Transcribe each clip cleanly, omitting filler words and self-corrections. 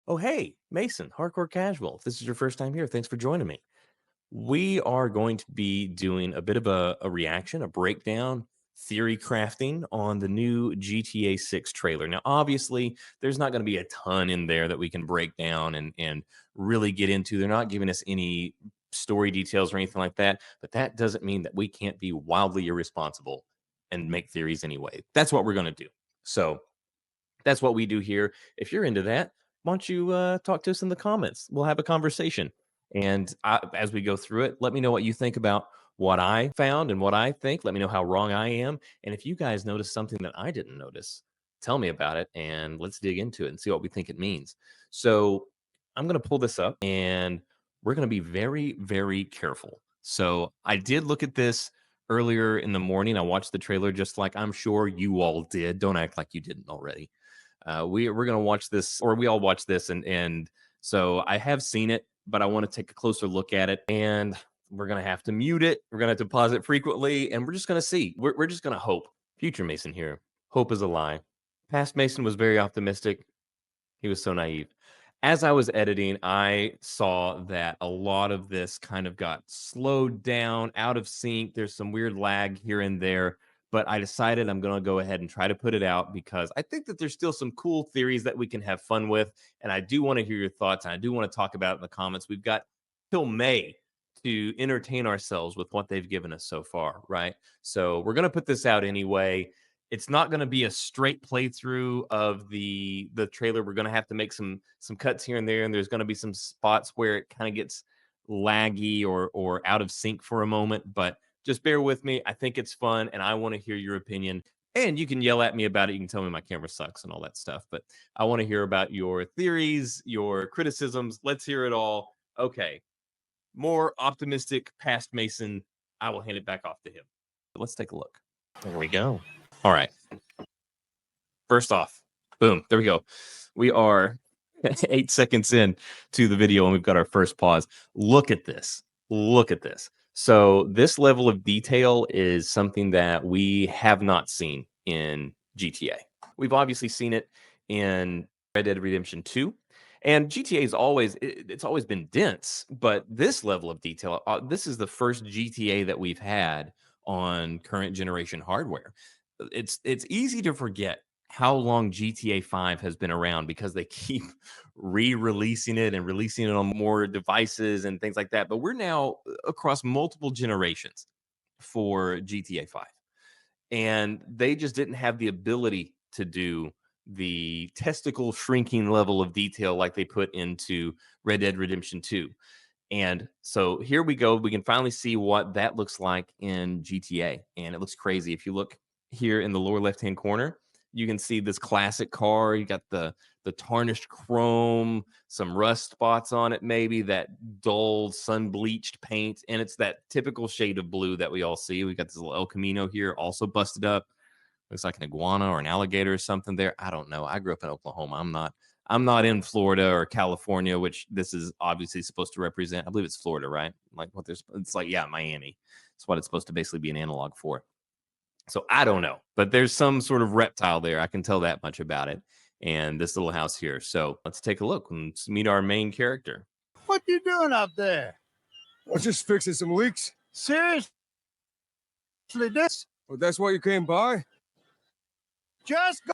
Oh, hey, Mason, Hardcore Casual. If this is your first time here, thanks for joining me. We are going to be doing a bit of a reaction, a breakdown, theory crafting on the new GTA 6 trailer. Now, obviously, there's not going to be a ton in there that we can break down and really get into. They're not giving us any story details or anything like that, but that doesn't mean that we can't be wildly irresponsible and make theories anyway. That's what we're going to do. So, that's what we do here. If you're into that, why don't you talk to us in the comments? We'll have a conversation. And as we go through it, let me know what you think about what I found and what I think. Let me know how wrong I am. And if you guys notice something that I didn't notice, tell me about it and let's dig into it and see what we think it means. So I'm going to pull this up and we're going to be very, very careful. So I did look at this earlier in the morning. I watched the trailer just like I'm sure you all did. Don't act like you didn't already. We're gonna watch this, or we all watch this, and so I have seen it, but I want to take a closer look at it, and we're gonna have to mute it. We're gonna have to pause it frequently, and we're just gonna see. We're just gonna hope. Future Mason here. Hope is a lie. Past Mason was very optimistic. He was so naive. As I was editing, I saw that a lot of this kind of got slowed down, out of sync. There's some weird lag here and there, but I decided I'm going to go ahead and try to put it out because I think that there's still some cool theories that we can have fun with. And I do want to hear your thoughts. And I do want to talk about it in the comments. We've got till May to entertain ourselves with what they've given us so far, right? So we're going to put this out anyway. It's not going to be a straight playthrough of the trailer. We're going to have to make some cuts here and there, and there's going to be some spots where it kind of gets laggy or out of sync for a moment. But just bear with me. I think it's fun, and I want to hear your opinion. And you can yell at me about it. You can tell me my camera sucks and all that stuff. But I want to hear about your theories, your criticisms. Let's hear it all. Okay, more optimistic past Mason. I will hand it back off to him. Let's take a look. There we go. All right. First off, boom, there we go. We are 8 seconds in to the video and we've got our first pause. Look at this. Look at this. So this level of detail is something that we have not seen in GTA. We've obviously seen it in Red Dead Redemption 2. And GTA is it's always been dense, but this level of detail, this is the first GTA that we've had on current generation hardware. It's easy to forget how long GTA 5 has been around because they keep re-releasing it and releasing it on more devices and things like that. But we're now across multiple generations for GTA 5. And they just didn't have the ability to do the testicle shrinking level of detail like they put into Red Dead Redemption 2. And so here we go. We can finally see what that looks like in GTA. And it looks crazy. If you look here in the lower left-hand corner, you can see this classic car. You got the tarnished chrome, some rust spots on it, maybe that dull sun-bleached paint. And it's that typical shade of blue that we all see. We got this little El Camino here, also busted up. Looks like an iguana or an alligator or something there. I don't know. I grew up in Oklahoma. I'm not in Florida or California, which this is obviously supposed to represent. I believe it's Florida, right? Like what there's it's like, yeah, Miami. It's what it's supposed to basically be an analog for. So I don't know, but there's some sort of reptile there. I can tell that much about it. And this little house here. So let's take a look and meet our main character. What you doing up there? I was just fixing some leaks. Seriously, this Well, that's why you came by? just go.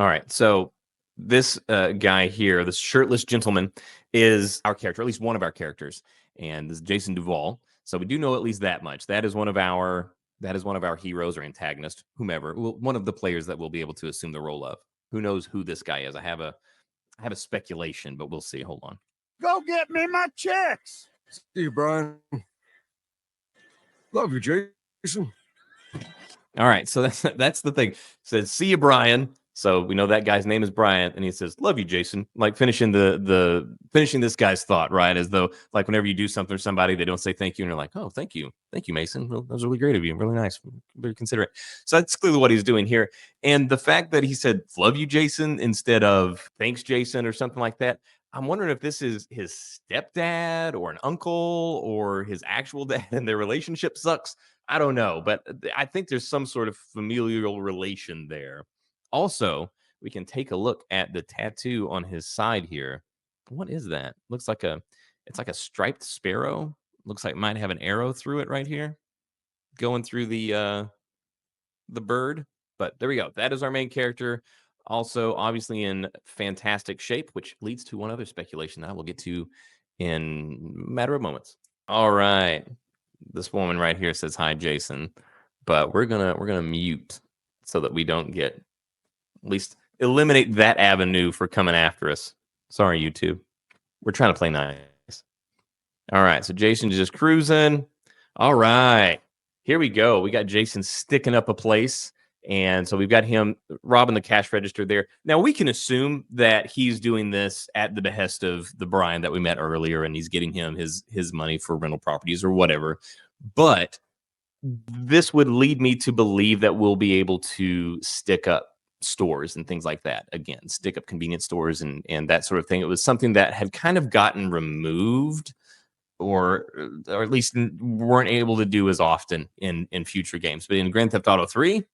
All right. So this guy here, this shirtless gentleman, is our character, at least one of our characters, and this is Jason Duvall. So we do know at least that much. That is one of our heroes or antagonists, whomever, one of the players that we'll be able to assume the role of. Who knows who this guy is? I have a speculation, but we'll see. Hold on. Go get me my checks. See you, Brian. Love you, Jason. All right, so that's the thing. It says, "See you, Brian." So we know that guy's name is Brian, and he says, "Love you, Jason." Like finishing finishing this guy's thought, right? As though like whenever you do something for somebody, they don't say thank you, and you're like, "Oh, thank you, Mason. Well, that was really great of you, really nice, very considerate." So that's clearly what he's doing here, and the fact that he said "Love you, Jason" instead of "Thanks, Jason" or something like that. I'm wondering if this is his stepdad or an uncle or his actual dad, and their relationship sucks. I don't know, but I think there's some sort of familial relation there. Also, we can take a look at the tattoo on his side here. What is that? Looks like it's like a striped sparrow. Looks like it might have an arrow through it right here, going through the bird. But there we go. That is our main character. Also, obviously in fantastic shape, which leads to one other speculation that I will get to in a matter of moments. All right. This woman right here says hi, Jason. But we're gonna mute so that we don't get at least eliminate that avenue for coming after us. Sorry, YouTube. We're trying to play nice. All right, so Jason's just cruising. All right, here we go. We got Jason sticking up a place. And so we've got him robbing the cash register there. Now we can assume that he's doing this at the behest of the Brian that we met earlier, and he's getting him his money for rental properties or whatever. But this would lead me to believe that we'll be able to stick up stores and things like that again, stick up convenience stores and that sort of thing. It was something that had kind of gotten removed or at least weren't able to do as often in future games. But in Grand Theft Auto 3,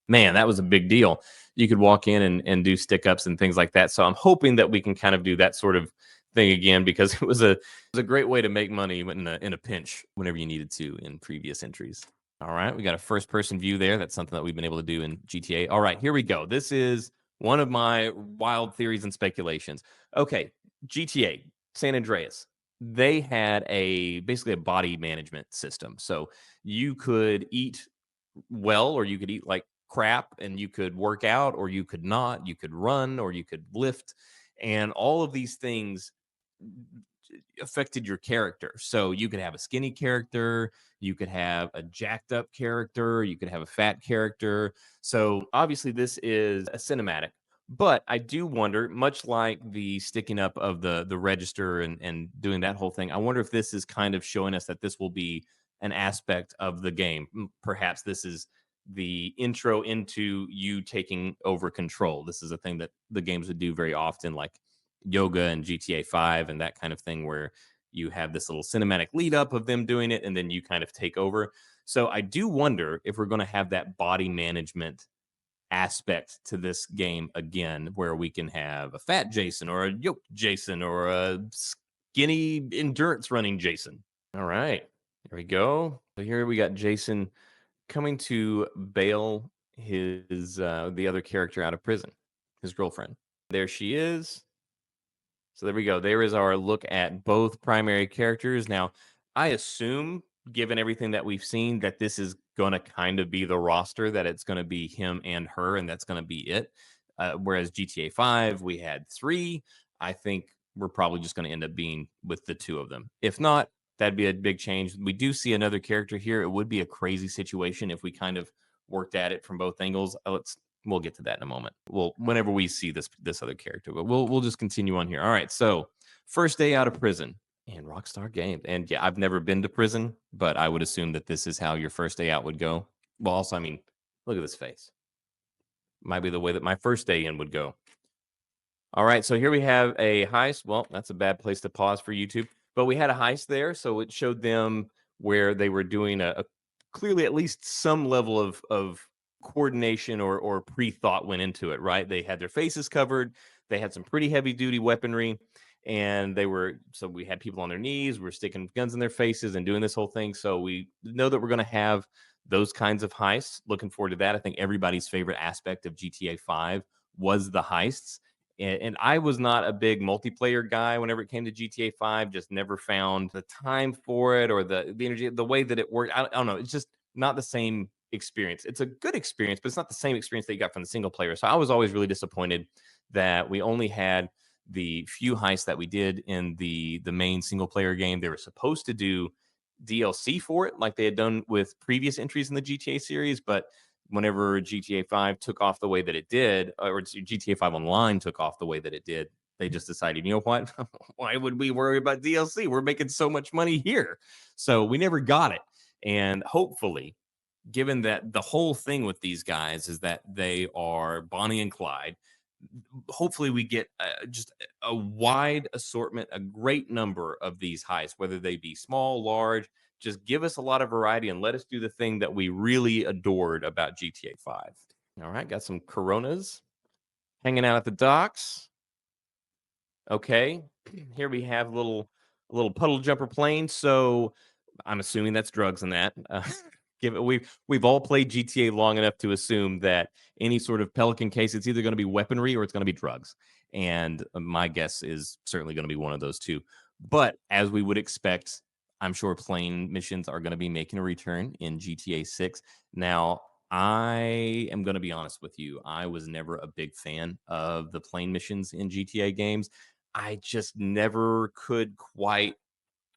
man, that was a big deal. You could walk in and do stick ups and things like that. So I'm hoping that we can kind of do that sort of thing again because it was a great way to make money in a pinch whenever you needed to in previous entries. All right, we got a first person view there. That's something that we've been able to do in GTA. All right, here we go. This is one of my wild theories and speculations. Okay, GTA San Andreas. They had basically a body management system. So you could eat well or you could eat like crap and you could work out or you could not, you could run or you could lift, and all of these things affected your character. So you could have a skinny character, you could have a jacked up character, you could have a fat character. So obviously this is a cinematic, but I do wonder, much like the sticking up of the register and doing that whole thing, I wonder if this is kind of showing us that this will be an aspect of the game. Perhaps this is the intro into you taking over control. This is a thing that the games would do very often, like yoga and GTA 5 and that kind of thing, where you have this little cinematic lead up of them doing it and then you kind of take over. So I do wonder if we're going to have that body management aspect to this game again, where we can have a fat Jason or a yoked Jason or a skinny endurance running Jason. All right, here we go. So here we got Jason coming to bail his the other character out of prison, his girlfriend. There she is. So there we go. There is our look at both primary characters. Now, I assume, given everything that we've seen, that this is going to kind of be the roster, that it's going to be him and her, and that's going to be it. Whereas GTA 5, we had three. I think we're probably just going to end up being with the two of them. If not, that'd be a big change. We do see another character here. It would be a crazy situation if we kind of worked at it from both angles. We'll get to that in a moment. Well, whenever we see this other character, but we'll just continue on here. All right. So first day out of prison and Rockstar Games. And yeah, I've never been to prison, but I would assume that this is how your first day out would go. Well, also, I mean, look at this face. Might be the way that my first day in would go. All right, so here we have a heist. Well, that's a bad place to pause for YouTube, but we had a heist there, so it showed them where they were doing a clearly at least some level of coordination or pre-thought went into it, right? They had their faces covered, they had some pretty heavy duty weaponry, and so we had people on their knees, we're sticking guns in their faces and doing this whole thing. So we know that we're going to have those kinds of heists. Looking forward to that. I think everybody's favorite aspect of GTA 5 was the heists, and I was not a big multiplayer guy whenever it came to GTA 5. Just never found the time for it or the energy, the way that it worked. I don't know. It's just not the same experience. It's a good experience, but it's not the same experience that you got from the single player. So I was always really disappointed that we only had the few heists that we did in the main single player game. They were supposed to do DLC for it, like they had done with previous entries in the GTA series, but whenever GTA 5 took off the way that it did, or GTA 5 Online took off the way that it did, they just decided, you know what? Why would we worry about DLC? We're making so much money here. So we never got it. And hopefully, given that the whole thing with these guys is that they are Bonnie and Clyde, hopefully we get just a wide assortment, a great number of these heists, whether they be small, large. Just give us a lot of variety and let us do the thing that we really adored about GTA 5. All right, got some Coronas. Hanging out at the docks. Okay. Here we have a little puddle jumper plane. So I'm assuming that's drugs in that. Give it, we've all played GTA long enough to assume that any sort of Pelican case, it's either going to be weaponry or it's going to be drugs. And my guess is certainly going to be one of those two. But as we would expect, I'm sure plane missions are going to be making a return in GTA 6. Now, I am going to be honest with you. I was never a big fan of the plane missions in GTA games. I just never could quite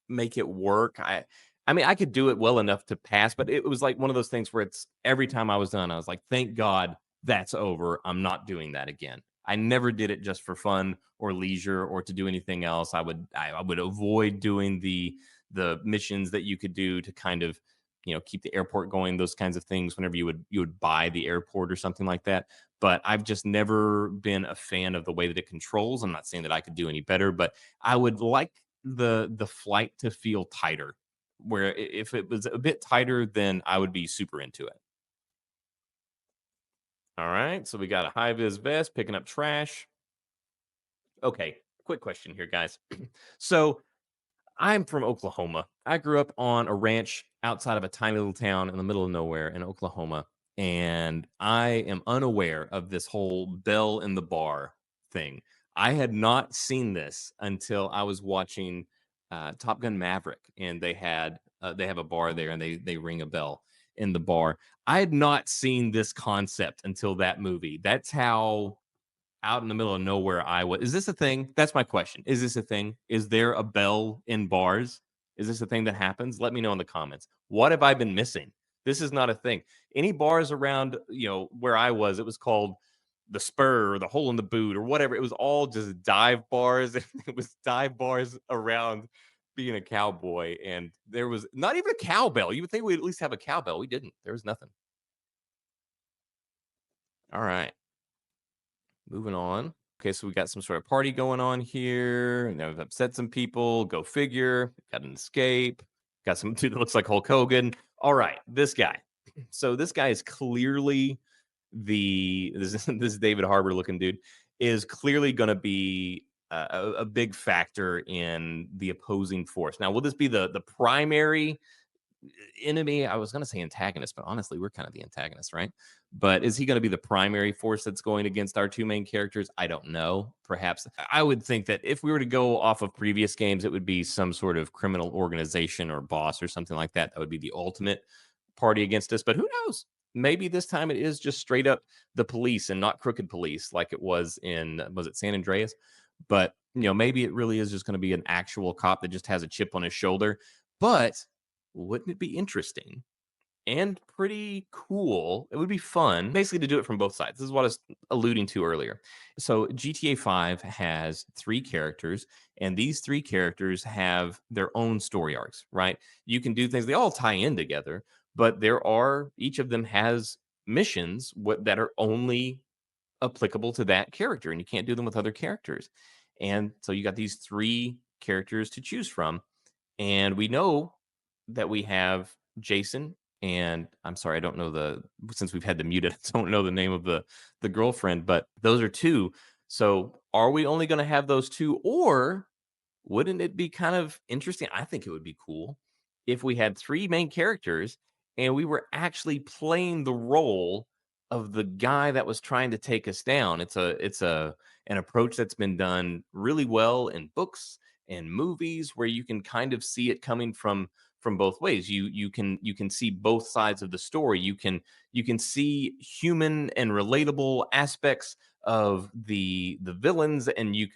make it work. I mean, I could do it well enough to pass, but it was like one of those things where it's every time I was done, I was like, "Thank God that's over. I'm not doing that again." I never did it just for fun or leisure or to do anything else. I would avoid doing the missions that you could do to kind of, keep the airport going, those kinds of things whenever you would buy the airport or something like that. But I've just never been a fan of the way that it controls. I'm not saying that I could do any better, but I would like the flight to feel tighter, where if it was a bit tighter, then I would be super into it. All right, so we got a high vis vest picking up trash. Okay, quick question here, guys. So I'm from Oklahoma. I grew up on a ranch outside of a tiny little town in the middle of nowhere in Oklahoma. And I am unaware of this whole bell in the bar thing. I had not seen this until I was watching Top Gun Maverick, and they have a bar there, and they ring a bell in the bar. I had not seen this concept until that movie. That's how out in the middle of nowhere Iowa. Is this a thing? That's my question. Is this a thing? Is there a bell in bars? Is this a thing that happens? Let me know in the comments. What have I been missing? This is not a thing. Any bars around, where I was, it was called the Spur or the Hole in the Boot or whatever. It was all just dive bars. It was dive bars around being a cowboy. And there was not even a cowbell. You would think we'd at least have a cowbell. We didn't. There was nothing. All right. Moving on. Okay, so we got some sort of party going on here. And I've upset some people. Go figure. Got an escape. Got some dude that looks like Hulk Hogan. All right, this guy. So this guy is clearly this David Harbour looking dude is clearly going to be a big factor in the opposing force. Now, will this be the primary enemy? I was going to say antagonist, but honestly, we're kind of the antagonist, right? But is he going to be the primary force that's going against our two main characters? I don't know. Perhaps I would think that if we were to go off of previous games, it would be some sort of criminal organization or boss or something like that. That would be the ultimate party against us. But who knows? Maybe this time it is just straight up the police and not crooked police like it was it San Andreas? But maybe it really is just going to be an actual cop that just has a chip on his shoulder. But wouldn't it be interesting and pretty cool? It would be fun, basically, to do it from both sides. This is what I was alluding to earlier. So, GTA 5 has three characters, and these three characters have their own story arcs, right? You can do things, they all tie in together, but each of them has missions that are only applicable to that character, and you can't do them with other characters. And so, you got these three characters to choose from. And we know that we have Jason, and I'm sorry, I don't know since we've had to mute it, I don't know the name of the girlfriend, but those are two. So are we only going to have those two, or wouldn't it be kind of interesting? I think it would be cool if we had three main characters and we were actually playing the role of the guy that was trying to take us down. It's an approach that's been done really well in books and movies where you can kind of see it coming from both ways. You can see both sides of the story. You can see human and relatable aspects of the villains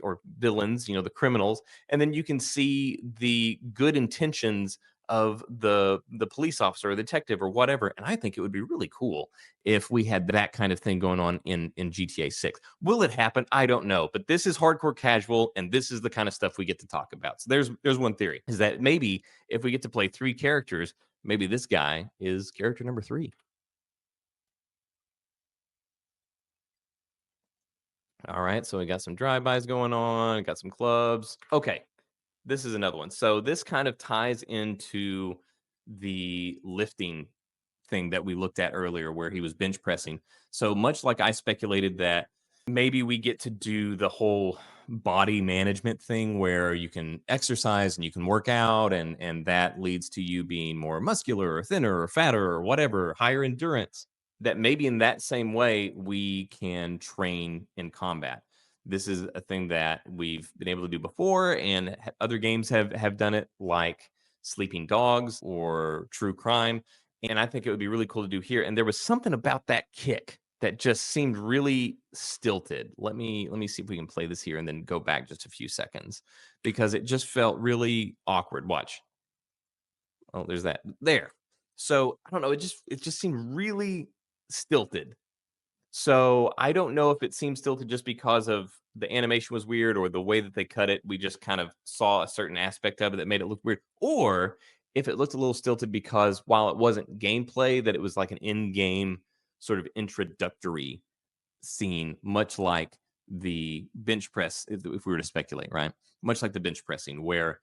or villains, the criminals, and then you can see the good intentions of the police officer or the detective or whatever. And I think it would be really cool if we had that kind of thing going on in GTA 6. Will it happen? I don't know, but this is hardcore casual, and this is the kind of stuff we get to talk about. So there's one theory, is that maybe if we get to play three characters, maybe this guy is character number three. All right, so we got some drive-bys going on, got some clubs. Okay, this is another one. So this kind of ties into the lifting thing that we looked at earlier, where he was bench pressing. So much like I speculated that maybe we get to do the whole body management thing where you can exercise and you can work out and that leads to you being more muscular or thinner or fatter or whatever, higher endurance. That maybe in that same way we can train in combat. This is a thing that we've been able to do before, and other games have done it, like Sleeping Dogs or True Crime, and I think it would be really cool to do here. And there was something about that kick that just seemed really stilted. Let me see if we can play this here and then go back just a few seconds because it just felt really awkward. Watch. Oh, there's that. There. So I don't know. It just seemed really stilted. So I don't know if it seems stilted just because of the animation was weird or the way that they cut it. We just kind of saw a certain aspect of it that made it look weird. Or if it looked a little stilted because while it wasn't gameplay, that it was like an in-game sort of introductory scene, much like the bench press, if we were to speculate, right? Much like the bench pressing, where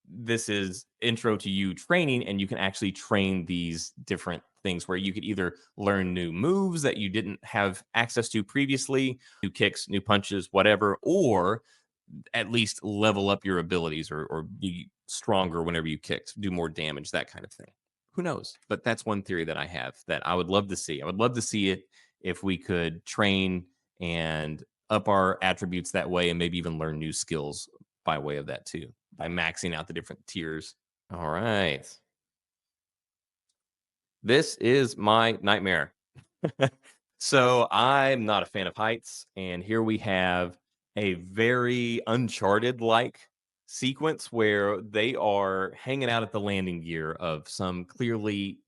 this is intro to you training and you can actually train these different things where you could either learn new moves that you didn't have access to previously, new kicks, new punches, whatever, or at least level up your abilities or be stronger whenever you kicked, do more damage, that kind of thing. Who knows? But that's one theory that I have that I would love to see. I would love to see it if we could train and up our attributes that way and maybe even learn new skills by way of that too, by maxing out the different tiers. All right. This is my nightmare. So I'm not a fan of heights, and here we have a very Uncharted like sequence where they are hanging out at the landing gear of some clearly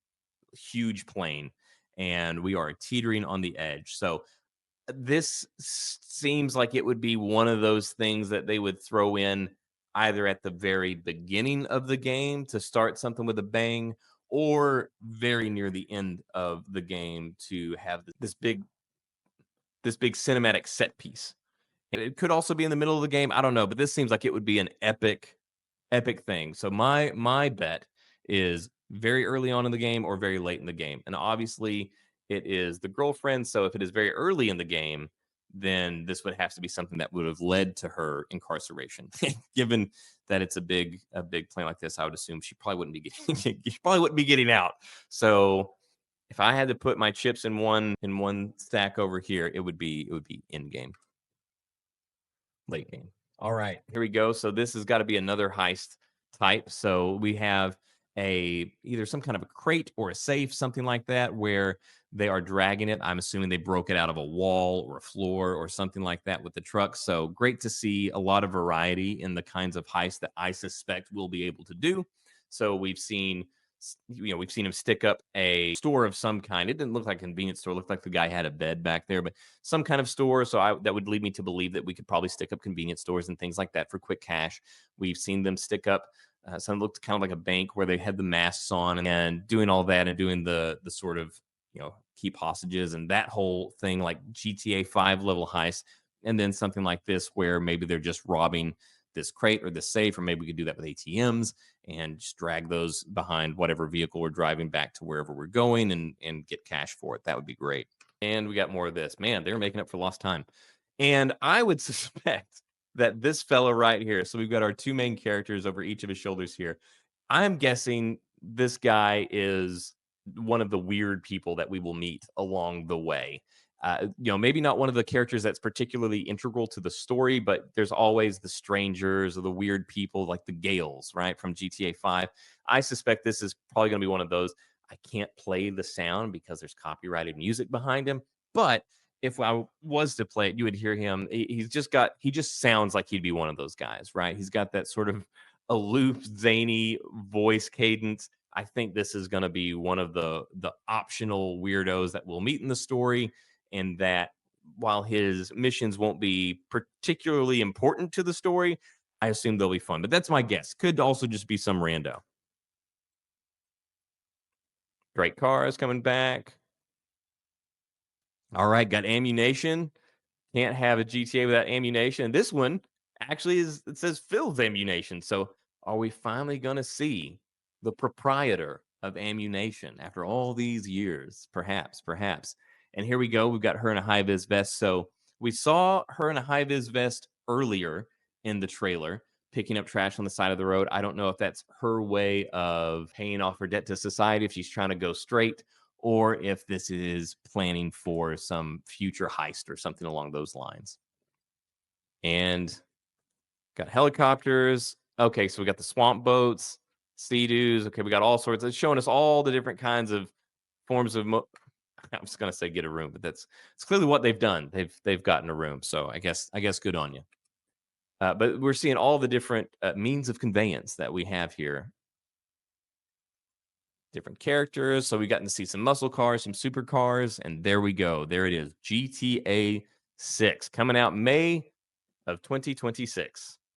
huge plane, and we are teetering on the edge. So this seems like it would be one of those things that they would throw in either at the very beginning of the game to start something with a bang or very near the end of the game to have this big cinematic set piece. It could also be in the middle of the game. I don't know, but this seems like it would be an epic thing. So my bet is very early on in the game or very late in the game. And obviously it is the girlfriend. So if it is very early in the game, then this would have to be something that would have led to her incarceration. Given that it's a big plan like this, I would assume she probably wouldn't be getting she probably wouldn't be getting out. So if I had to put my chips in one stack over here, it would be in game, late game. All right, here we go. So this has got to be another heist type. So we have either some kind of a crate or a safe, something like that, where they are dragging it. I'm assuming they broke it out of a wall or a floor or something like that with the truck. So great to see a lot of variety in the kinds of heists that I suspect we'll be able to do. So we've seen him stick up a store of some kind. It didn't look like a convenience store. It looked like the guy had a bed back there, but some kind of store. So that would lead me to believe that we could probably stick up convenience stores and things like that for quick cash. We've seen them stick up some looked kind of like a bank where they had the masks on and doing all that and doing the sort of keep hostages and that whole thing like GTA 5 level heist. And then something like this where maybe they're just robbing this crate or this safe, or maybe we could do that with ATMs and just drag those behind whatever vehicle we're driving back to wherever we're going and get cash for it. That would be great. And we got more of this. Man, they're making up for lost time. And I would suspect that this fella right here, so we've got our two main characters over each of his shoulders here. I'm guessing this guy is one of the weird people that we will meet along the way. Maybe not one of the characters that's particularly integral to the story, but there's always the strangers or the weird people like the Gales, right, from GTA 5. I suspect this is probably going to be one of those. I can't play the sound because there's copyrighted music behind him, but if I was to play it, you would hear him. He just sounds like he'd be one of those guys, right? He's got that sort of aloof, zany voice cadence. I think this is going to be one of the optional weirdos that we'll meet in the story, and that while his missions won't be particularly important to the story, I assume they'll be fun. But that's my guess. Could also just be some rando. Great cars coming back. All right, got ammunition. Can't have a GTA without ammunition. This one actually it says Phil's ammunition. So are we finally going to see the proprietor of ammunition after all these years? Perhaps. And here we go. We've got her in a high vis vest. So We saw her in a high vis vest earlier in the trailer, picking up trash on the side of the road. I don't know if that's her way of paying off her debt to society, if she's trying to go straight, or if this is planning for some future heist or something along those lines. And got helicopters. Okay, so we got the swamp boats, sea-doos. Okay, we got all sorts. It's showing us all the different kinds of forms of. I was gonna say get a room, but that's it's clearly what they've done. They've gotten a room. So I guess good on you. But we're seeing all the different means of conveyance that we have here. Different characters. So we've gotten to see some muscle cars, some supercars, and there we go. There it is. GTA 6 coming out May of 2026.